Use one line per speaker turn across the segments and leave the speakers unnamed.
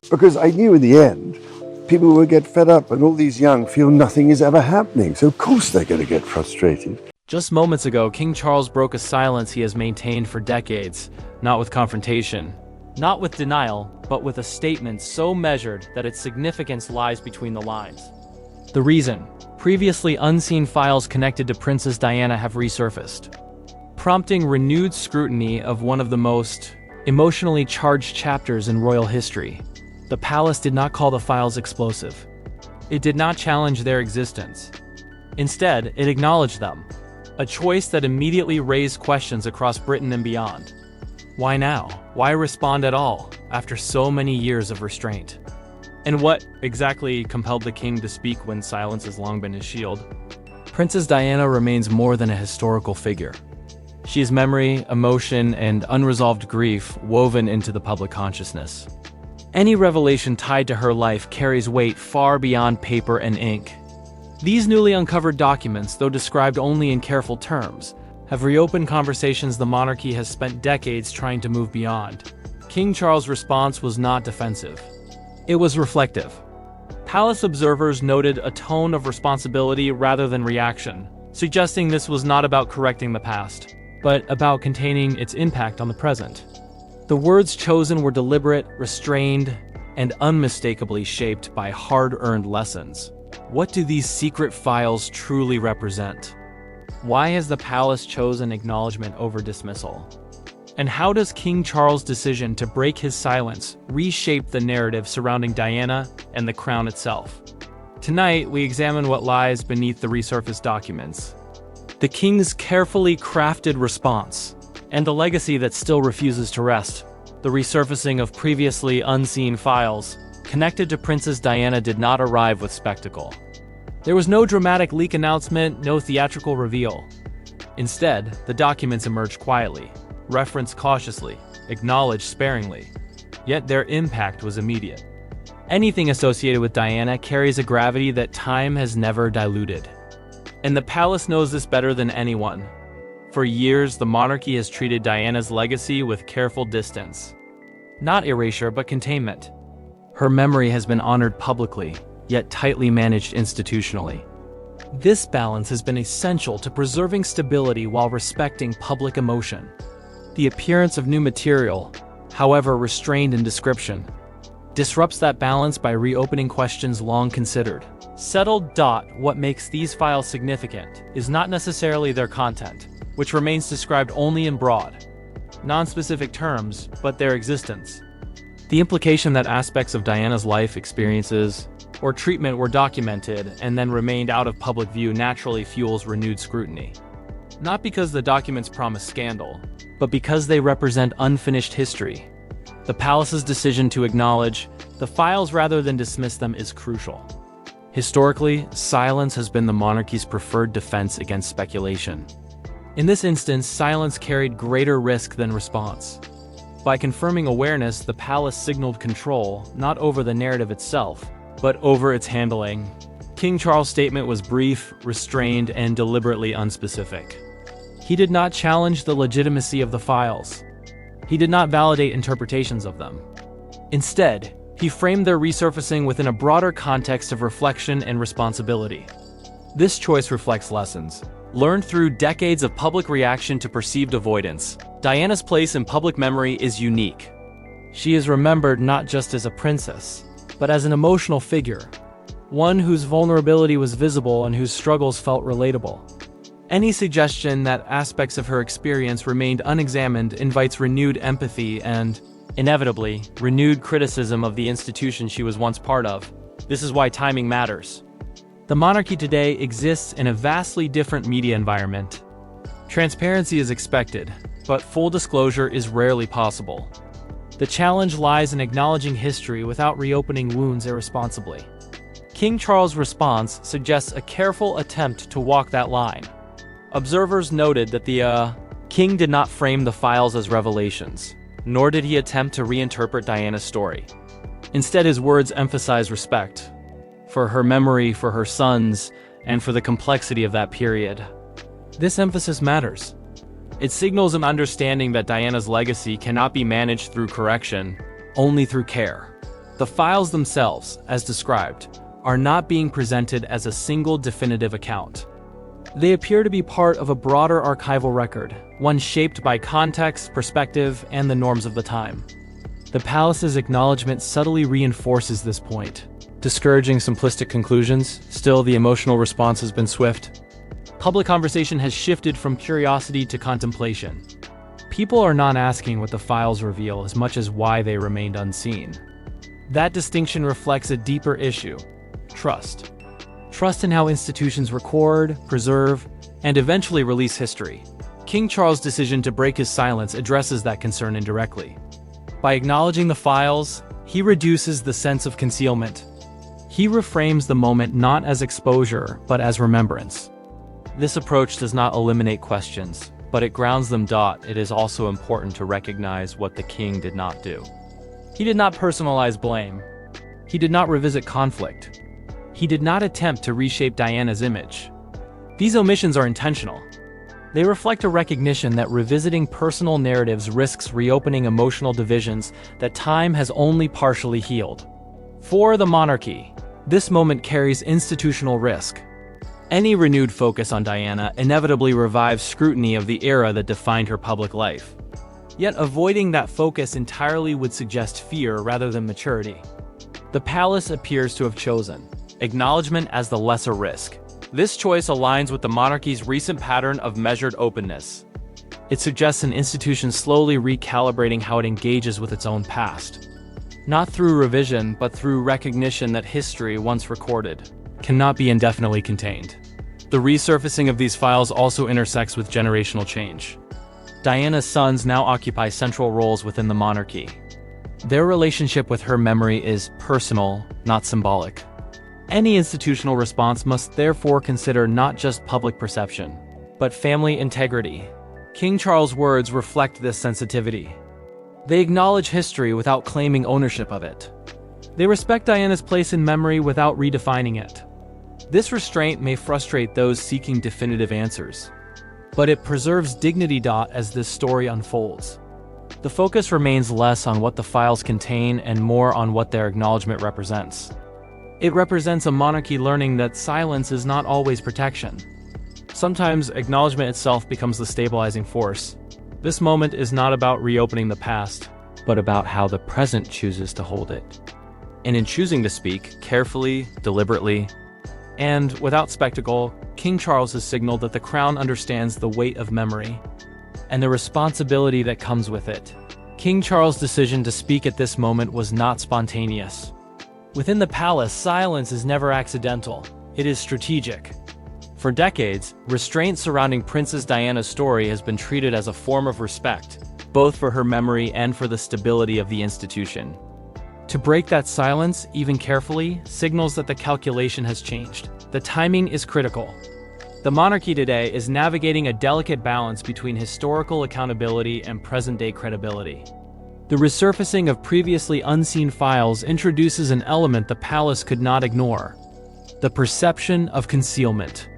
Because I knew in the end, people will get fed up and all these young feel nothing is ever happening. So of course they're going to get frustrated.
Just moments ago, King Charles broke a silence he has maintained for decades, not with confrontation, not with denial, but with a statement so measured that its significance lies between the lines. The reason: previously unseen files connected to Princess Diana have resurfaced, prompting renewed scrutiny of one of the most emotionally charged chapters in royal history. The palace did not call the files explosive. It did not challenge their existence. Instead, it acknowledged them, a choice that immediately raised questions across Britain and beyond. Why now? Why respond at all, after so many years of restraint? And what exactly compelled the king to speak when silence has long been his shield? Princess Diana remains more than a historical figure. She is memory, emotion, and unresolved grief woven into the public consciousness. Any revelation tied to her life carries weight far beyond paper and ink. These newly uncovered documents, though described only in careful terms, have reopened conversations the monarchy has spent decades trying to move beyond. King Charles' response was not defensive. It was reflective. Palace observers noted a tone of responsibility rather than reaction, suggesting this was not about correcting the past, but about containing its impact on the present. The words chosen were deliberate, restrained, and unmistakably shaped by hard-earned lessons. What do these secret files truly represent? Why has the palace chosen acknowledgement over dismissal? And how does King Charles' decision to break his silence reshape the narrative surrounding Diana and the crown itself? Tonight, we examine what lies beneath the resurfaced documents, the king's carefully crafted response, and the legacy that still refuses to rest. The resurfacing of previously unseen files connected to Princess Diana did not arrive with spectacle. There was no dramatic leak announcement, no theatrical reveal. Instead, the documents emerged quietly, referenced cautiously, acknowledged sparingly. Yet their impact was immediate. Anything associated with Diana carries a gravity that time has never diluted. And the palace knows this better than anyone. For years, the monarchy has treated Diana's legacy with careful distance. Not erasure, but containment. Her memory has been honored publicly, yet tightly managed institutionally. This balance has been essential to preserving stability while respecting public emotion. The appearance of new material, however restrained in description, disrupts that balance by reopening questions long considered. Settled. What makes these files significant is not necessarily their content, which remains described only in broad, non-specific terms, but their existence. The implication that aspects of Diana's life experiences or treatment were documented and then remained out of public view naturally fuels renewed scrutiny. Not because the documents promise scandal, but because they represent unfinished history. The palace's decision to acknowledge the files rather than dismiss them is crucial. Historically, silence has been the monarchy's preferred defense against speculation. In this instance, silence carried greater risk than response. By confirming awareness, the palace signaled control, not over the narrative itself, but over its handling. King Charles' statement was brief, restrained, and deliberately unspecific. He did not challenge the legitimacy of the files. He did not validate interpretations of them. Instead, he framed their resurfacing within a broader context of reflection and responsibility. This choice reflects lessons learned through decades of public reaction to perceived avoidance. Diana's place in public memory is unique. She is remembered not just as a princess, but as an emotional figure, one whose vulnerability was visible and whose struggles felt relatable. Any suggestion that aspects of her experience remained unexamined invites renewed empathy and, inevitably, renewed criticism of the institution she was once part of. This is why timing matters. The monarchy today exists in a vastly different media environment. Transparency is expected, but full disclosure is rarely possible. The challenge lies in acknowledging history without reopening wounds irresponsibly. King Charles' response suggests a careful attempt to walk that line. Observers noted that the king did not frame the files as revelations, nor did he attempt to reinterpret Diana's story. Instead, his words emphasize respect for her memory, for her sons, and for the complexity of that period. This emphasis matters. It signals an understanding that Diana's legacy cannot be managed through correction, only through care. The files themselves, as described, are not being presented as a single definitive account. They appear to be part of a broader archival record, one shaped by context, perspective, and the norms of the time. The palace's acknowledgement subtly reinforces this point, discouraging simplistic conclusions. Still, the emotional response has been swift. Public conversation has shifted from curiosity to contemplation. People are not asking what the files reveal as much as why they remained unseen. That distinction reflects a deeper issue: trust. Trust in how institutions record, preserve, and eventually release history. King Charles' decision to break his silence addresses that concern indirectly. By acknowledging the files, he reduces the sense of concealment. He reframes the moment not as exposure, but as remembrance. This approach does not eliminate questions, but it grounds them. It is also important to recognize what the king did not do. He did not personalize blame. He did not revisit conflict. He did not attempt to reshape Diana's image. These omissions are intentional. They reflect a recognition that revisiting personal narratives risks reopening emotional divisions that time has only partially healed. For the monarchy, this moment carries institutional risk. Any renewed focus on Diana inevitably revives scrutiny of the era that defined her public life. Yet avoiding that focus entirely would suggest fear rather than maturity. The palace appears to have chosen acknowledgement as the lesser risk. This choice aligns with the monarchy's recent pattern of measured openness. It suggests an institution slowly recalibrating how it engages with its own past. Not through revision, but through recognition that history, once recorded, cannot be indefinitely contained. The resurfacing of these files also intersects with generational change. Diana's sons now occupy central roles within the monarchy. Their relationship with her memory is personal, not symbolic. Any institutional response must therefore consider not just public perception, but family integrity. King Charles' words reflect this sensitivity. They acknowledge history without claiming ownership of it. They respect Diana's place in memory without redefining it. This restraint may frustrate those seeking definitive answers, but it preserves dignity. As this story unfolds, the focus remains less on what the files contain and more on what their acknowledgement represents. It represents a monarchy learning that silence is not always protection. Sometimes acknowledgement itself becomes the stabilizing force. This moment is not about reopening the past, but about how the present chooses to hold it. And in choosing to speak, carefully, deliberately, and without spectacle, King Charles has signaled that the crown understands the weight of memory and the responsibility that comes with it. King Charles' decision to speak at this moment was not spontaneous. Within the palace, silence is never accidental. It is strategic. For decades, restraint surrounding Princess Diana's story has been treated as a form of respect, both for her memory and for the stability of the institution. To break that silence, even carefully, signals that the calculation has changed. The timing is critical. The monarchy today is navigating a delicate balance between historical accountability and present-day credibility. The resurfacing of previously unseen files introduces an element the palace could not ignore: the perception of concealment.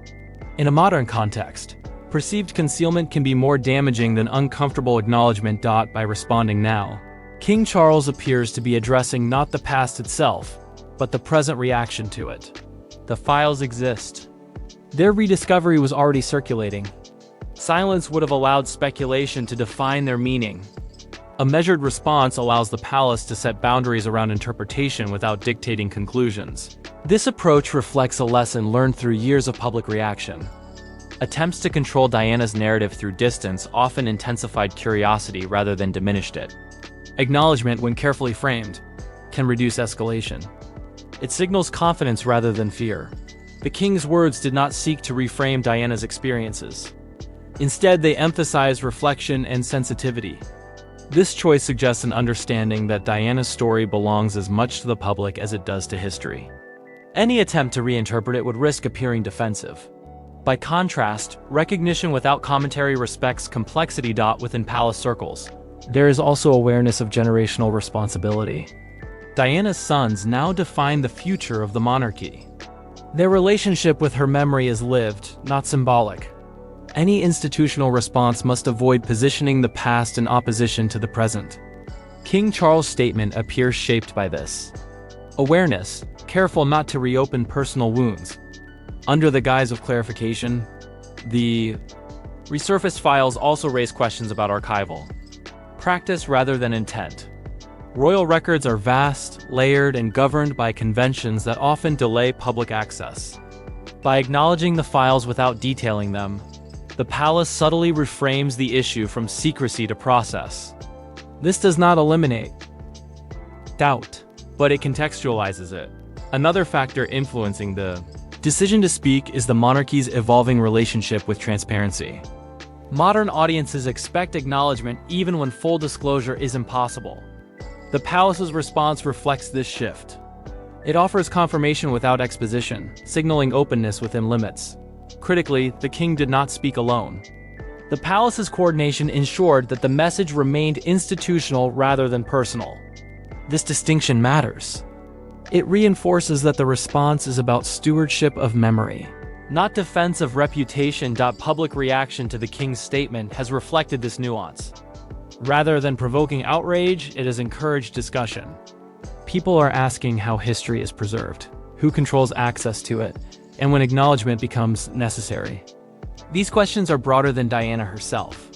In a modern context, perceived concealment can be more damaging than uncomfortable acknowledgement. By responding now, King Charles appears to be addressing not the past itself, but the present reaction to it. The files exist. Their rediscovery was already circulating. Silence would have allowed speculation to define their meaning. A measured response allows the palace to set boundaries around interpretation without dictating conclusions. This approach reflects a lesson learned through years of public reaction. Attempts to control Diana's narrative through distance often intensified curiosity rather than diminished it. Acknowledgement, when carefully framed, can reduce escalation. It signals confidence rather than fear. The king's words did not seek to reframe Diana's experiences. Instead, they emphasized reflection and sensitivity. This choice suggests an understanding that Diana's story belongs as much to the public as it does to history. Any attempt to reinterpret it would risk appearing defensive. By contrast, recognition without commentary respects complexity. Within palace circles, there is also awareness of generational responsibility. Diana's sons now define the future of the monarchy. Their relationship with her memory is lived, not symbolic. Any institutional response must avoid positioning the past in opposition to the present. King Charles' statement appears shaped by this. Awareness, careful not to reopen personal wounds. Under the guise of clarification, the resurfaced files also raise questions about archival practice rather than intent. Royal records are vast, layered, and governed by conventions that often delay public access. By acknowledging the files without detailing them, the palace subtly reframes the issue from secrecy to process. This does not eliminate doubt, but it contextualizes it. Another factor influencing the decision to speak is the monarchy's evolving relationship with transparency. Modern audiences expect acknowledgement even when full disclosure is impossible. The palace's response reflects this shift. It offers confirmation without exposition, signaling openness within limits. Critically, the king did not speak alone. The palace's coordination ensured that the message remained institutional rather than personal. This distinction matters. It reinforces that the response is about stewardship of memory, not defense of reputation. Public reaction to the king's statement has reflected this nuance. Rather than provoking outrage, it has encouraged discussion. People are asking how history is preserved, who controls access to it, and when acknowledgement becomes necessary. These questions are broader than Diana herself.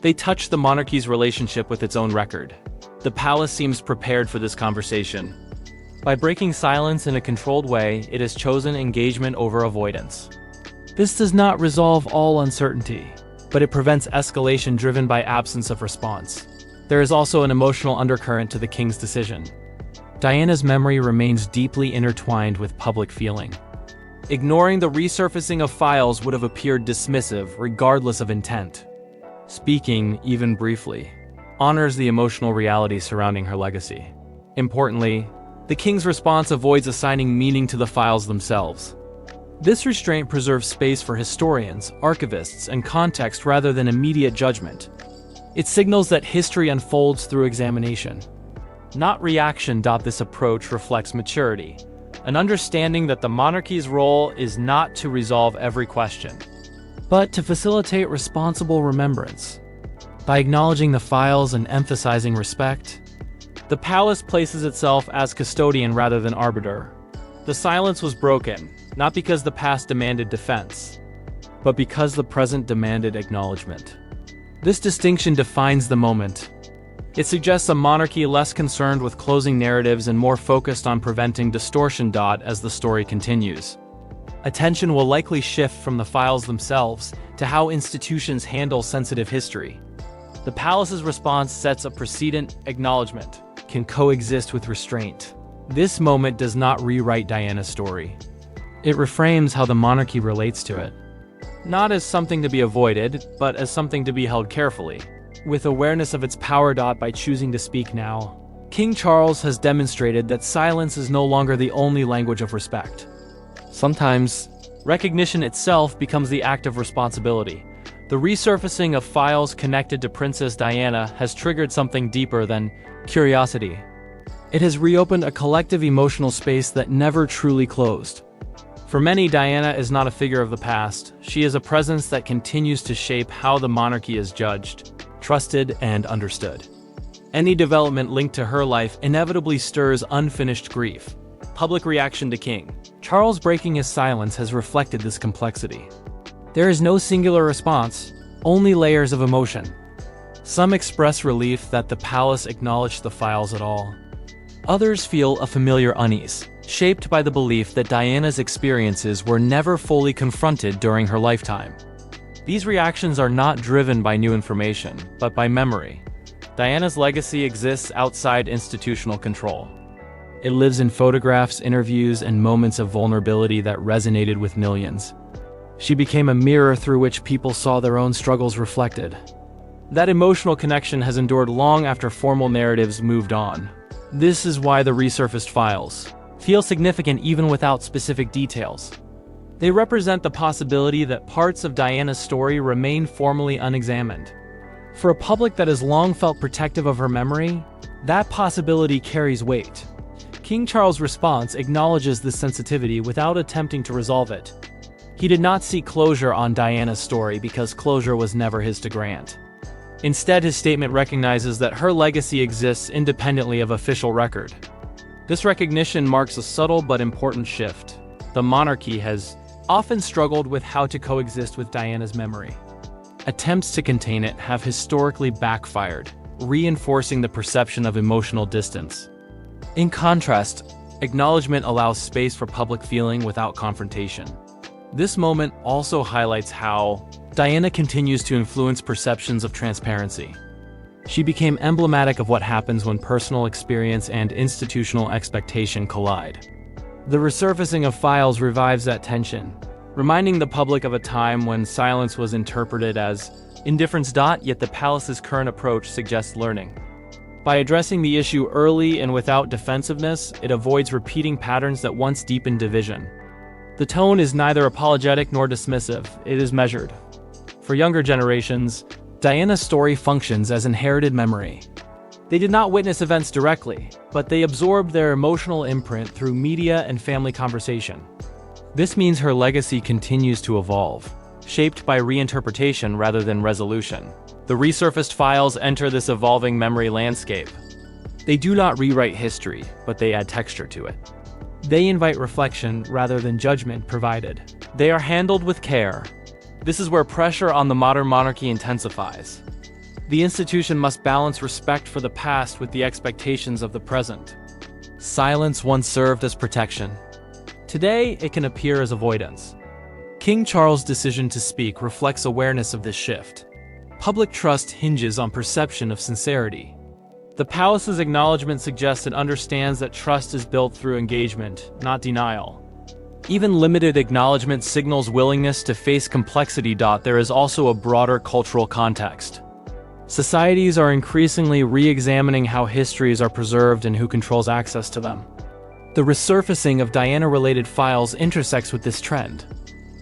They touch the monarchy's relationship with its own record. The palace seems prepared for this conversation. By breaking silence in a controlled way, it has chosen engagement over avoidance. This does not resolve all uncertainty, but it prevents escalation driven by absence of response. There is also an emotional undercurrent to the king's decision. Diana's memory remains deeply intertwined with public feeling. Ignoring the resurfacing of files would have appeared dismissive, regardless of intent. Speaking, even briefly, honors the emotional reality surrounding her legacy. Importantly, the king's response avoids assigning meaning to the files themselves. This restraint preserves space for historians, archivists, and context rather than immediate judgment. It signals that history unfolds through examination, not reaction. This approach reflects maturity, an understanding that the monarchy's role is not to resolve every question, but to facilitate responsible remembrance. By acknowledging the files and emphasizing respect, the palace places itself as custodian rather than arbiter. The silence was broken, not because the past demanded defense, but because the present demanded acknowledgement. This distinction defines the moment. It suggests a monarchy less concerned with closing narratives and more focused on preventing distortion. As the story continues, attention will likely shift from the files themselves to how institutions handle sensitive history. The palace's response sets a precedent. Acknowledgement can coexist with restraint. This moment does not rewrite Diana's story. It reframes how the monarchy relates to it. Not as something to be avoided, but as something to be held carefully, with awareness of its power. By choosing to speak now, King Charles has demonstrated that silence is no longer the only language of respect. Sometimes, recognition itself becomes the act of responsibility. The resurfacing of files connected to Princess Diana has triggered something deeper than curiosity. It has reopened a collective emotional space that never truly closed. For many, Diana is not a figure of the past. She is a presence that continues to shape how the monarchy is judged, trusted, and understood. Any development linked to her life inevitably stirs unfinished grief. Public reaction to King Charles breaking his silence has reflected this complexity. There is no singular response, only layers of emotion. Some express relief that the palace acknowledged the files at all. Others feel a familiar unease, shaped by the belief that Diana's experiences were never fully confronted during her lifetime. These reactions are not driven by new information, but by memory. Diana's legacy exists outside institutional control. It lives in photographs, interviews, and moments of vulnerability that resonated with millions. She became a mirror through which people saw their own struggles reflected. That emotional connection has endured long after formal narratives moved on. This is why the resurfaced files feel significant even without specific details. They represent the possibility that parts of Diana's story remain formally unexamined. For a public that has long felt protective of her memory, that possibility carries weight. King Charles' response acknowledges this sensitivity without attempting to resolve it. He did not seek closure on Diana's story because closure was never his to grant. Instead, his statement recognizes that her legacy exists independently of official record. This recognition marks a subtle but important shift. The monarchy has often struggled with how to coexist with Diana's memory. Attempts to contain it have historically backfired, reinforcing the perception of emotional distance. In contrast, acknowledgement allows space for public feeling without confrontation. This moment also highlights how Diana continues to influence perceptions of transparency. She became emblematic of what happens when personal experience and institutional expectation collide. The resurfacing of files revives that tension, reminding the public of a time when silence was interpreted as indifference. Yet the palace's current approach suggests learning. By addressing the issue early and without defensiveness, it avoids repeating patterns that once deepened division. The tone is neither apologetic nor dismissive, it is measured. For younger generations, Diana's story functions as inherited memory. They did not witness events directly, but they absorbed their emotional imprint through media and family conversation. This means her legacy continues to evolve, shaped by reinterpretation rather than resolution. The resurfaced files enter this evolving memory landscape. They do not rewrite history, but they add texture to it. They invite reflection rather than judgment provided. They are handled with care. This is where pressure on the modern monarchy intensifies. The institution must balance respect for the past with the expectations of the present. Silence once served as protection. Today, it can appear as avoidance. King Charles' decision to speak reflects awareness of this shift. Public trust hinges on perception of sincerity. The palace's acknowledgement suggests it understands that trust is built through engagement, not denial. Even limited acknowledgement signals willingness to face complexity. There is also a broader cultural context. Societies are increasingly re-examining how histories are preserved and who controls access to them. The resurfacing of Diana-related files intersects with this trend.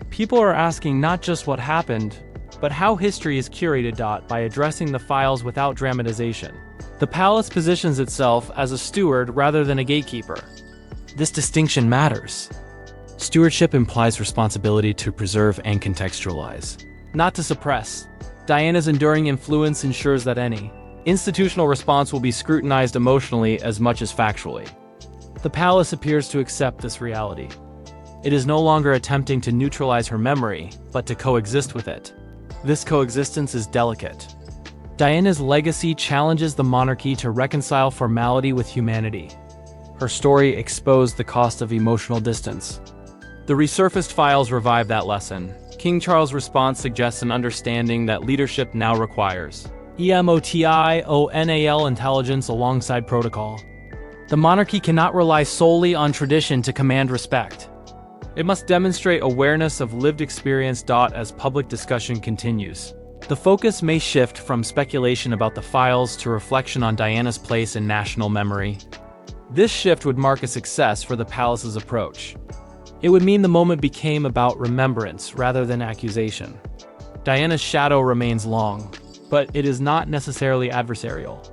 People are asking not just what happened, but how history is curated. By addressing the files without dramatization, the palace positions itself as a steward rather than a gatekeeper. This distinction matters. Stewardship implies responsibility to preserve and contextualize, not to suppress. Diana's enduring influence ensures that any institutional response will be scrutinized emotionally as much as factually. The palace appears to accept this reality. It is no longer attempting to neutralize her memory, but to coexist with it. This coexistence is delicate. Diana's legacy challenges the monarchy to reconcile formality with humanity. Her story exposed the cost of emotional distance. The resurfaced files revive that lesson. King Charles' response suggests an understanding that leadership now requires emotional intelligence alongside protocol. The monarchy cannot rely solely on tradition to command respect. It must demonstrate awareness of lived experience. As public discussion continues, the focus may shift from speculation about the files to reflection on Diana's place in national memory. This shift would mark a success for the palace's approach. It would mean the moment became about remembrance rather than accusation. Diana's shadow remains long, but it is not necessarily adversarial.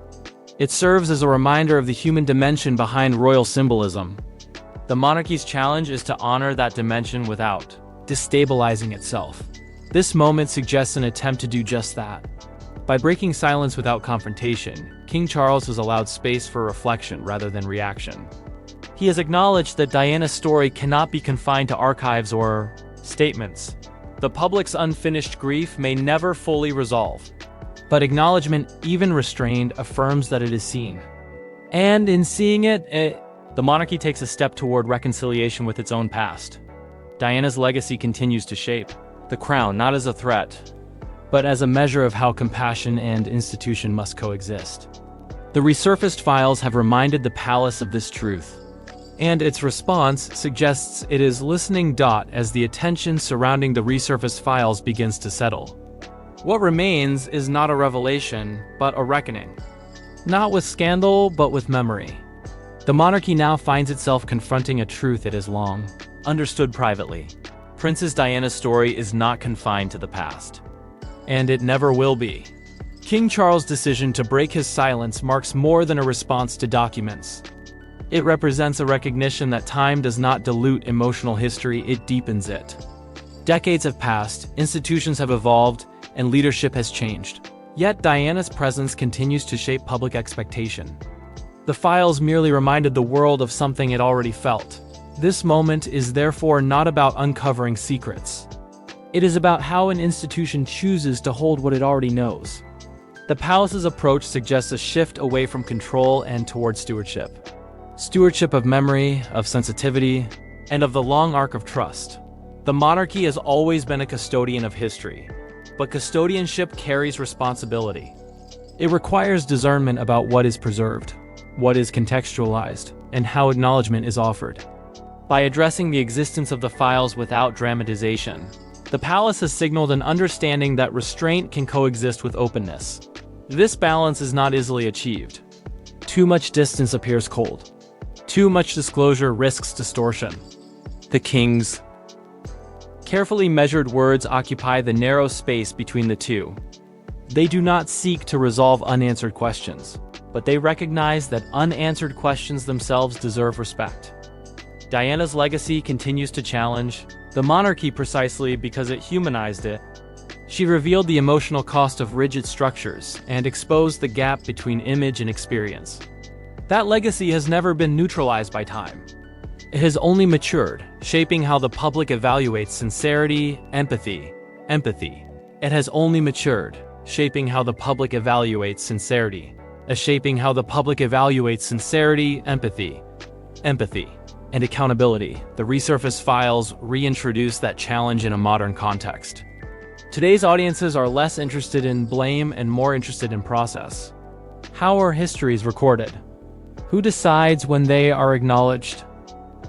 It serves as a reminder of the human dimension behind royal symbolism. The monarchy's challenge is to honor that dimension without destabilizing itself. This moment suggests an attempt to do just that. By breaking silence without confrontation, King Charles has allowed space for reflection rather than reaction. He has acknowledged that Diana's story cannot be confined to archives or statements. The public's unfinished grief may never fully resolve, but acknowledgement, even restrained, affirms that it is seen. And in seeing it, the monarchy takes a step toward reconciliation with its own past. Diana's legacy continues to shape the crown not as a threat, but as a measure of how compassion and institution must coexist. The resurfaced files have reminded the palace of this truth, and its response suggests it is listening. As the attention surrounding the resurfaced files begins to settle, what remains is not a revelation, but a reckoning. Not with scandal, but with memory. The monarchy now finds itself confronting a truth it has long understood privately. Princess Diana's story is not confined to the past, and it never will be. King Charles' decision to break his silence marks more than a response to documents. It represents a recognition that time does not dilute emotional history, it deepens it. Decades have passed, institutions have evolved, and leadership has changed. Yet Diana's presence continues to shape public expectation. The files merely reminded the world of something it already felt. This moment is therefore not about uncovering secrets. It is about how an institution chooses to hold what it already knows. The palace's approach suggests a shift away from control and toward stewardship. Stewardship of memory, of sensitivity, and of the long arc of trust. The monarchy has always been a custodian of history, but custodianship carries responsibility. It requires discernment about what is preserved, what is contextualized, and how acknowledgement is offered. By addressing the existence of the files without dramatization, the palace has signaled an understanding that restraint can coexist with openness. This balance is not easily achieved. Too much distance appears cold. Too much disclosure risks distortion. The king's carefully measured words occupy the narrow space between the two. They do not seek to resolve unanswered questions, but they recognize that unanswered questions themselves deserve respect. Diana's legacy continues to challenge the monarchy precisely because it humanized it. She revealed the emotional cost of rigid structures and exposed the gap between image and experience. That legacy has never been neutralized by time. It has only matured, shaping how the public evaluates sincerity, empathy. It has only matured, shaping how the public evaluates sincerity. Empathy, and accountability. The resurfaced files reintroduce that challenge in a modern context. Today's audiences are less interested in blame and more interested in process. How are histories recorded? Who decides when they are acknowledged?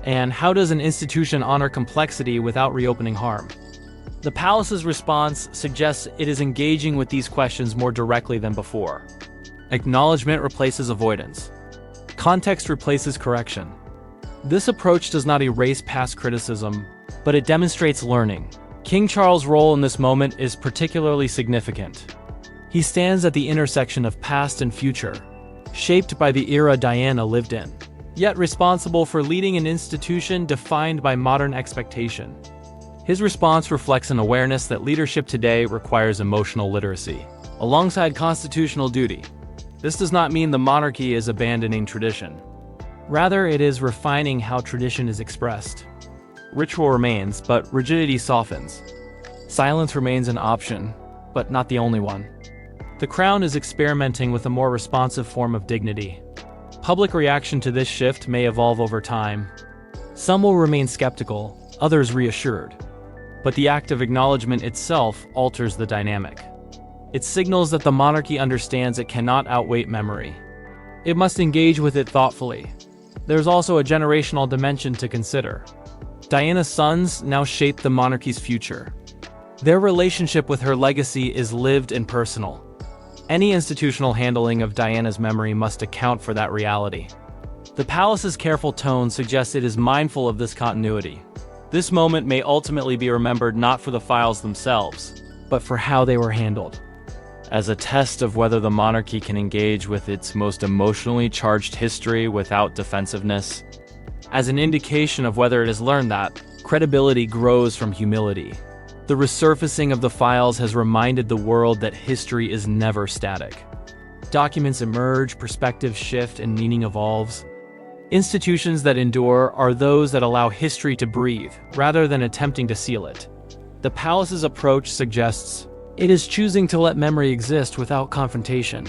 And how does an institution honor complexity without reopening harm? The palace's response suggests it is engaging with these questions more directly than before. Acknowledgement replaces avoidance. Context replaces correction. This approach does not erase past criticism, but it demonstrates learning. King Charles' role in this moment is particularly significant. He stands at the intersection of past and future, shaped by the era Diana lived in, yet responsible for leading an institution defined by modern expectation. His response reflects an awareness that leadership today requires emotional literacy, alongside constitutional duty. This does not mean the monarchy is abandoning tradition. Rather, it is refining how tradition is expressed. Ritual remains, but rigidity softens. Silence remains an option, but not the only one. The crown is experimenting with a more responsive form of dignity. Public reaction to this shift may evolve over time. Some will remain skeptical, others reassured. But the act of acknowledgement itself alters the dynamic. It signals that the monarchy understands it cannot outweigh memory. It must engage with it thoughtfully. There's also a generational dimension to consider. Diana's sons now shape the monarchy's future. Their relationship with her legacy is lived and personal. Any institutional handling of Diana's memory must account for that reality. The palace's careful tone suggests it is mindful of this continuity. This moment may ultimately be remembered not for the files themselves, but for how they were handled. As a test of whether the monarchy can engage with its most emotionally charged history without defensiveness. As an indication of whether it has learned that, credibility grows from humility. The resurfacing of the files has reminded the world that history is never static. Documents emerge, perspectives shift, and meaning evolves. Institutions that endure are those that allow history to breathe, rather than attempting to seal it. The palace's approach suggests it is choosing to let memory exist without confrontation.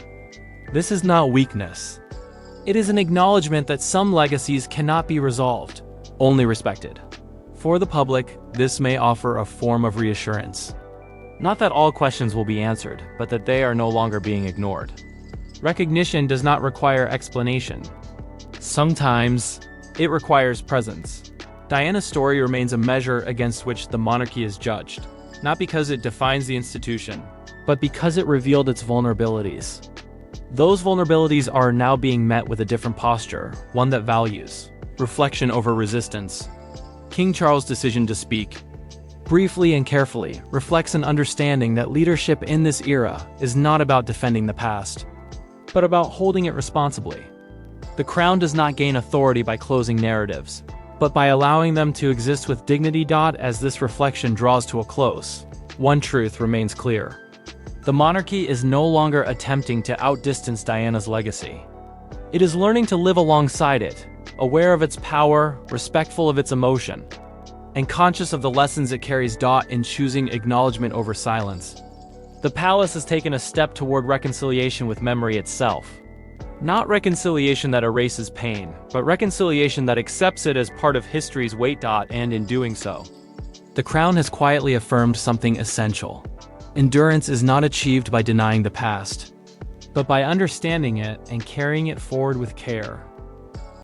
This is not weakness. It is an acknowledgement that some legacies cannot be resolved, only respected. For the public, this may offer a form of reassurance. Not that all questions will be answered, but that they are no longer being ignored. Recognition does not require explanation. Sometimes, it requires presence. Diana's story remains a measure against which the monarchy is judged, not because it defines the institution, but because it revealed its vulnerabilities. Those vulnerabilities are now being met with a different posture, one that values reflection over resistance. King Charles' decision to speak, briefly and carefully, reflects an understanding that leadership in this era is not about defending the past, but about holding it responsibly. The crown does not gain authority by closing narratives, but by allowing them to exist with dignity. As this reflection draws to a close, one truth remains clear. The monarchy is no longer attempting to outdistance Diana's legacy. It is learning to live alongside it, aware of its power, respectful of its emotion, and conscious of the lessons it carries. In choosing acknowledgement over silence, the palace has taken a step toward reconciliation with memory itself. Not reconciliation that erases pain, but reconciliation that accepts it as part of history's weight. And in doing so, the crown has quietly affirmed something essential. Endurance is not achieved by denying the past, but by understanding it and carrying it forward with care.